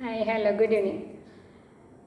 Hi, hello, good evening.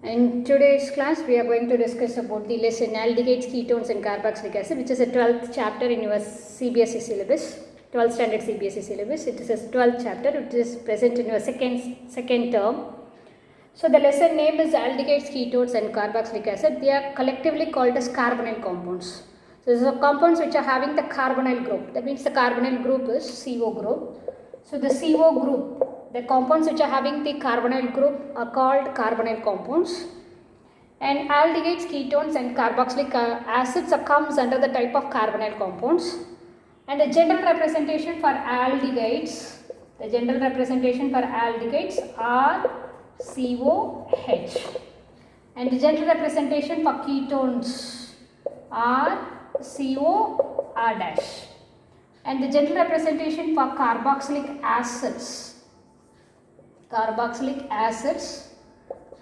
In today's class, we are going to discuss about the lesson aldehydes, ketones and carboxylic acid, which is a 12th chapter in your CBSE syllabus, 12th standard CBSE syllabus. It is a 12th chapter, which is present in your second term. So the lesson name is aldehydes, ketones and carboxylic acid. They are collectively called as carbonyl compounds. So these are compounds which are having the carbonyl group. That means the carbonyl group is CO group. So the CO group, the compounds which are having the carbonyl group are called carbonyl compounds. And aldehydes, ketones and carboxylic acids comes under the type of carbonyl compounds. And the general representation for aldehydes, are COH. And the general representation for ketones are COR dash. And the general representation for carboxylic acids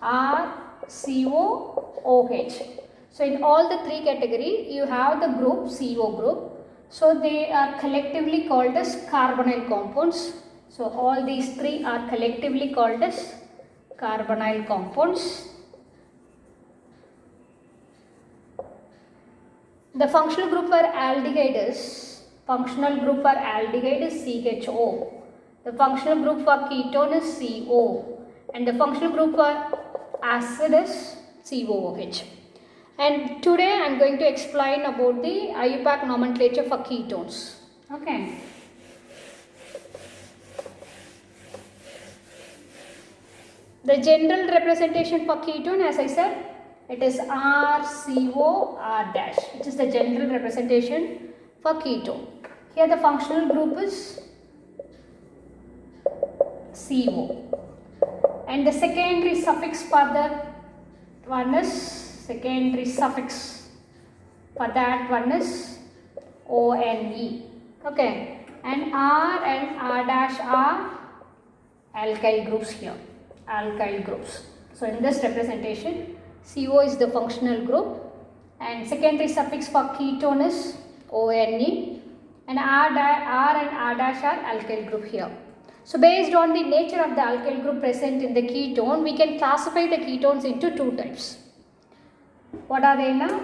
are COOH. So in all the three category you have the group CO group. So they are collectively called as carbonyl compounds. So all these three are collectively called as carbonyl compounds. The functional group for aldehyde is CHO. The functional group for ketone is CO. And the functional group for acid is COOH. And today I am going to explain about the IUPAC nomenclature for ketones. Okay. The general representation for ketone, as I said, it is RCOR dash, which is the general representation for ketone. Here the functional group is CO. And the secondary suffix for that one is ONE. Okay. And R and R dash are alkyl groups here. So in this representation, CO is the functional group and secondary suffix for ketone is ONE and R and R dash are alkyl group here. So based on the nature of the alkyl group present in the ketone, we can classify the ketones into two types. What are they now?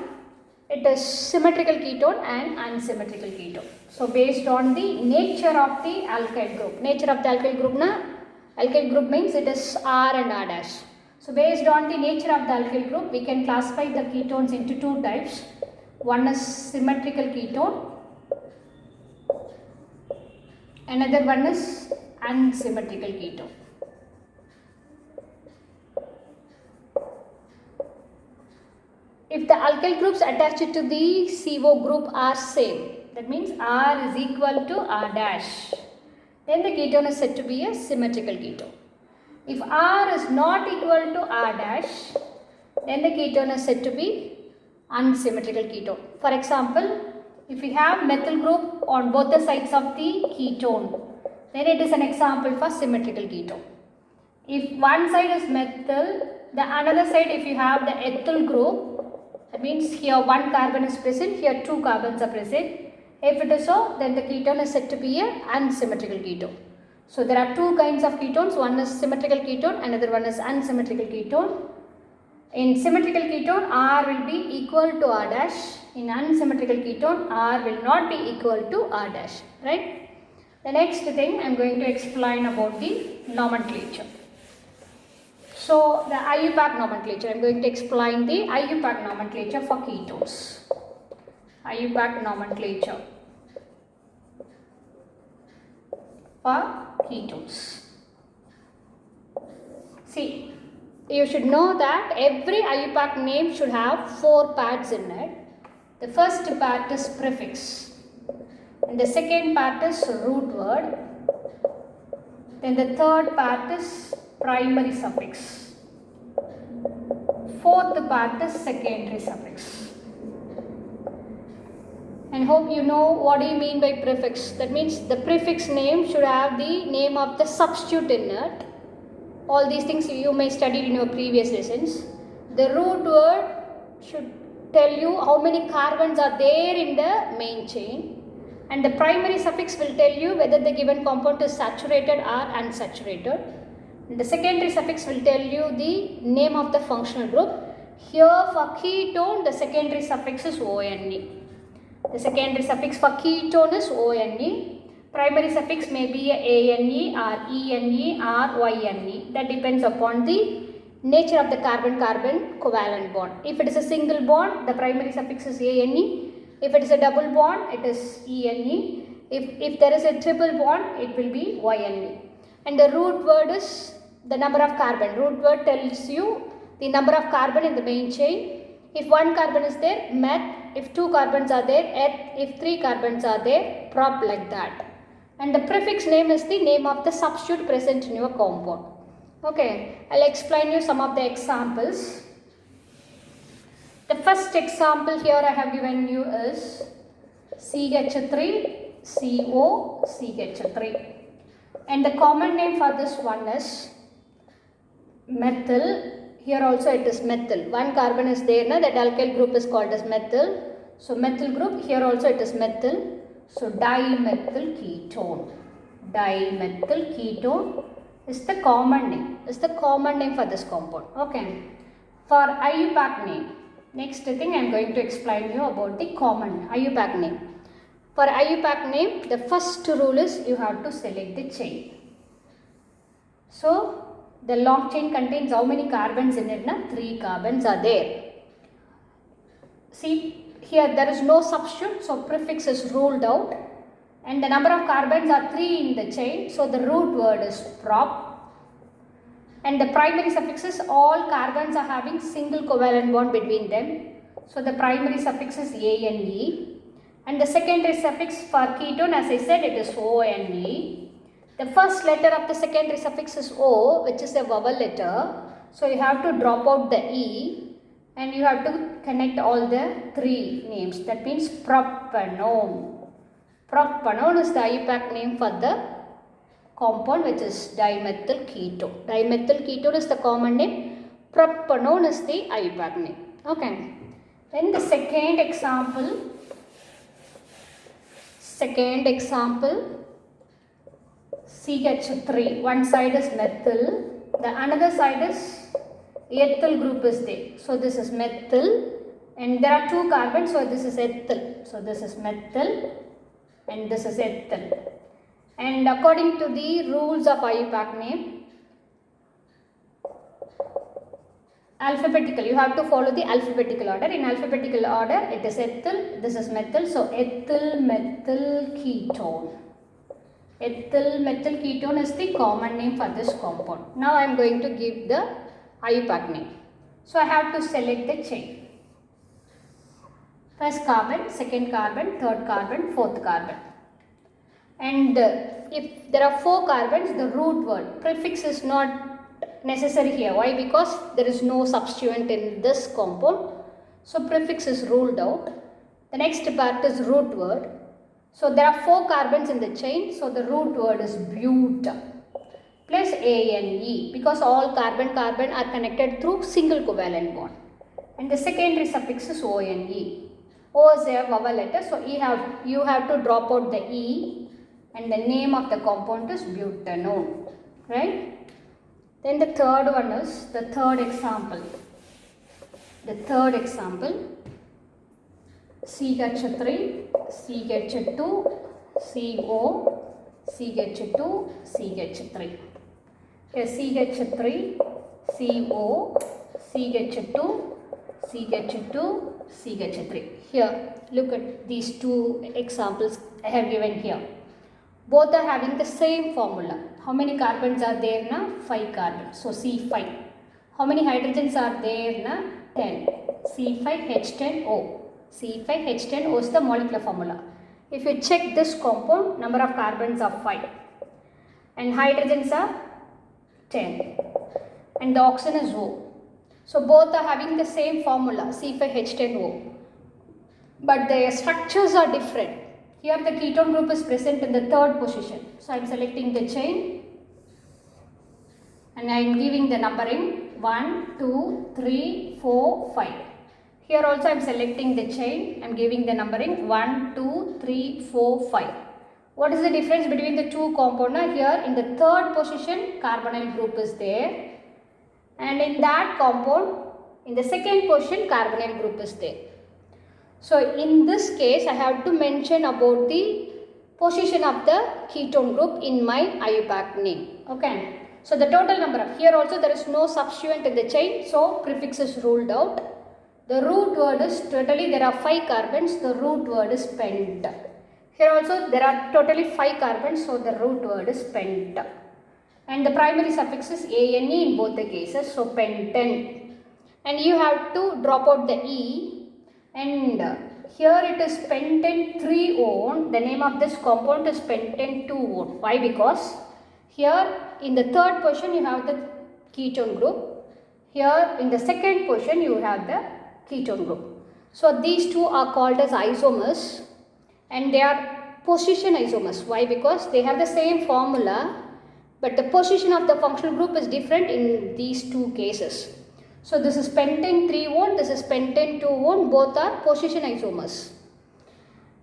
It is symmetrical ketone and unsymmetrical ketone. So based on the nature of the alkyl group, alkyl group means it is R and R dash. So based on the nature of the alkyl group, we can classify the ketones into two types. One is symmetrical ketone, another one is unsymmetrical ketone. If the alkyl groups attached to the CO group are same, that means R is equal to R dash, then the ketone is said to be a symmetrical ketone. If R is not equal to R dash, then the ketone is said to be unsymmetrical ketone. For example, if we have methyl group on both the sides of the ketone, then it is an example for symmetrical ketone. If one side is methyl, the another side if you have the ethyl group, that means here one carbon is present, here two carbons are present. If it is so, then the ketone is said to be a unsymmetrical ketone. So there are two kinds of ketones, one is symmetrical ketone, another one is unsymmetrical ketone. In symmetrical ketone, R will be equal to R dash. In unsymmetrical ketone, R will not be equal to R dash, right? The next thing I am going to explain about the nomenclature. So the IUPAC nomenclature, I am going to explain the IUPAC nomenclature for ketones. IUPAC nomenclature for ketones. See, you should know that every IUPAC name should have four parts in it. The first part is prefix, and the second part is root word, then the third part is primary suffix, fourth part is secondary suffix. And hope you know what do you mean by prefix. That means the prefix name should have the name of the substitute in it. All these things you may study in your previous lessons. The root word should tell you how many carbons are there in the main chain. And the primary suffix will tell you whether the given compound is saturated or unsaturated. The secondary suffix will tell you the name of the functional group. Here for ketone, the secondary suffix is ONE. The secondary suffix for ketone is ONE. Primary suffix may be ANE or ENE or YNE. That depends upon the nature of the carbon-carbon covalent bond. If it is a single bond, the primary suffix is ANE. If it is a double bond, it is ENE. If there is a triple bond, it will be YNE. And the root word is the number of carbon. Root word tells you the number of carbon in the main chain. If one carbon is there, meth. If two carbons are there, eth. If three carbons are there, prop, like that. And the prefix name is the name of the substitute present in your compound. Okay, I'll explain you some of the examples. The first example here I have given you is CH3, CO, CH3. And the common name for this one is methyl. Here also it is methyl. One carbon is there, na? That alkyl group is called as methyl. So methyl group, here also it is methyl. So dimethyl ketone. Dimethyl ketone is the common name. Is the common name for this compound. Okay. For IUPAC name, next thing I am going to explain you about the common IUPAC name. For IUPAC name, the first rule is you have to select the chain. So the long chain contains how many carbons in it? 3 carbons are there. See, here there is no substitute, so prefix is ruled out. And the number of carbons are 3 in the chain, so the root word is prop. And the primary suffixes, all carbons are having single covalent bond between them. So the primary suffix is ANE. And the secondary suffix for ketone, as I said, it is ONE. The first letter of the secondary suffix is O, which is a vowel letter. So you have to drop out the E and you have to connect all the 3 names. That means propanone. Propanone is the IUPAC name for the compound, which is dimethyl ketone. Dimethyl ketone is the common name. Propanone is the IUPAC name. Okay. Then the second example. CH3. One side is methyl. The another side is ethyl group is there. So this is methyl. And there are 2 carbons. So this is ethyl. So this is methyl. And this is ethyl. And according to the rules of IUPAC name, alphabetical, you have to follow the alphabetical order. In alphabetical order, it is ethyl, this is methyl. So ethyl methyl ketone. Ethyl methyl ketone is the common name for this compound. Now I am going to give the IUPAC name. So I have to select the chain. First carbon, second carbon, third carbon, fourth carbon. And if there are 4 carbons, the root word, prefix is not necessary here. Why? Because there is no substituent in this compound. So prefix is ruled out. The next part is root word. So there are 4 carbons in the chain. So the root word is but plus ANE, because all carbon-carbon are connected through single covalent bond. And the secondary suffix is ONE. O is a vowel letter. So you have to drop out the E. And the name of the compound is butanone. Right? Then the third one is the third example. The third example, CH3, CH2, CO, CH2, CH3. Here CH3, CO, CH2, CH2, CH3. Here, look at these 2 examples I have given here. Both are having the same formula. How many carbons are there? 5 carbons. So C5. How many hydrogens are there? 10. C5H10O. C5H10O is the molecular formula. If you check this compound, number of carbons are 5. And hydrogens are 10. And the oxygen is O. So both are having the same formula, C5H10O. But their structures are different. Here the ketone group is present in the 3rd position. So I am selecting the chain and I am giving the numbering 1, 2, 3, 4, 5. Here also I am selecting the chain. I am giving the numbering 1, 2, 3, 4, 5. What is the difference between the two compound? Here in the third position carbonyl group is there, and in that compound in the second position carbonyl group is there. So in this case I have to mention about the position of the ketone group in my IUPAC name. Okay. So the total number of, here also there is no substituent in the chain, so prefix is ruled out. The root word is, totally there are 5 carbons, the root word is pent. Here also there are totally 5 carbons, so the root word is pent. And the primary suffix is ane in both the cases, so penten. And you have to drop out the e, and here it is penten 3-one. The name of this compound is penten 2-one. Why? Because here in the third position you have the ketone group. Here in the second position you have the ketone group. So these two are called as isomers, and they are position isomers. Why? Because they have the same formula, but the position of the functional group is different in these two cases. So this is penten 3-one, this is penten 2-one, both are position isomers.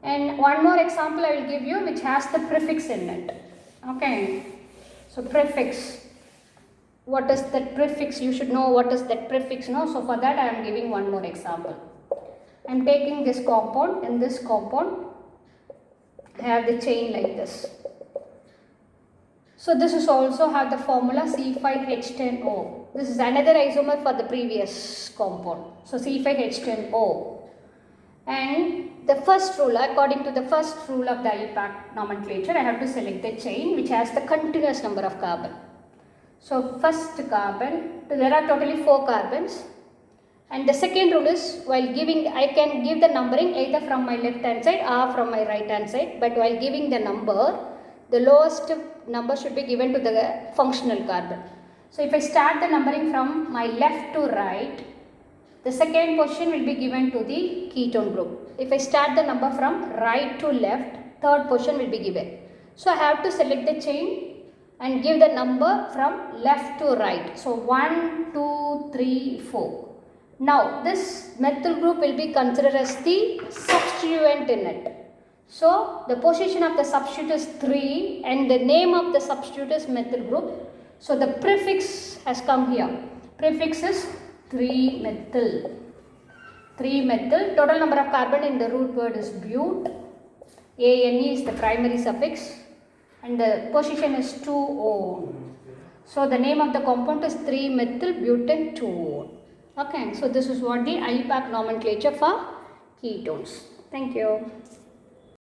And one more example I will give you which has the prefix in it. Okay. So prefix, what is that prefix? You should know what is that prefix, no? So for that I am giving one more example. I am taking this compound, and this compound I have the chain like this. So this is also have the formula C5H10O. This is another isomer for the previous compound. So C5H10O. And the first rule, according to the first rule of the IUPAC nomenclature, I have to select the chain which has the continuous number of carbon. So first carbon, there are totally 4 carbons. And the second rule is, while giving, I can give the numbering either from my left hand side or from my right hand side, but while giving the number, the lowest number should be given to the functional carbon. So if I start the numbering from my left to right, the second position will be given to the ketone group. If I start the number from right to left, third position will be given. So I have to select the chain and give the number from left to right. So 1, 2, 3, 4. Now this methyl group will be considered as the substituent in it. So the position of the substitute is 3 and the name of the substitute is methyl group. So the prefix has come here. Prefix is 3-methyl. 3-methyl. Total number of carbon in the root word is but. Ane is the primary suffix and the position is 2-O. So the name of the compound is 3-methyl butane 2-O. Okay, so this is what the IUPAC nomenclature for ketones. Thank you.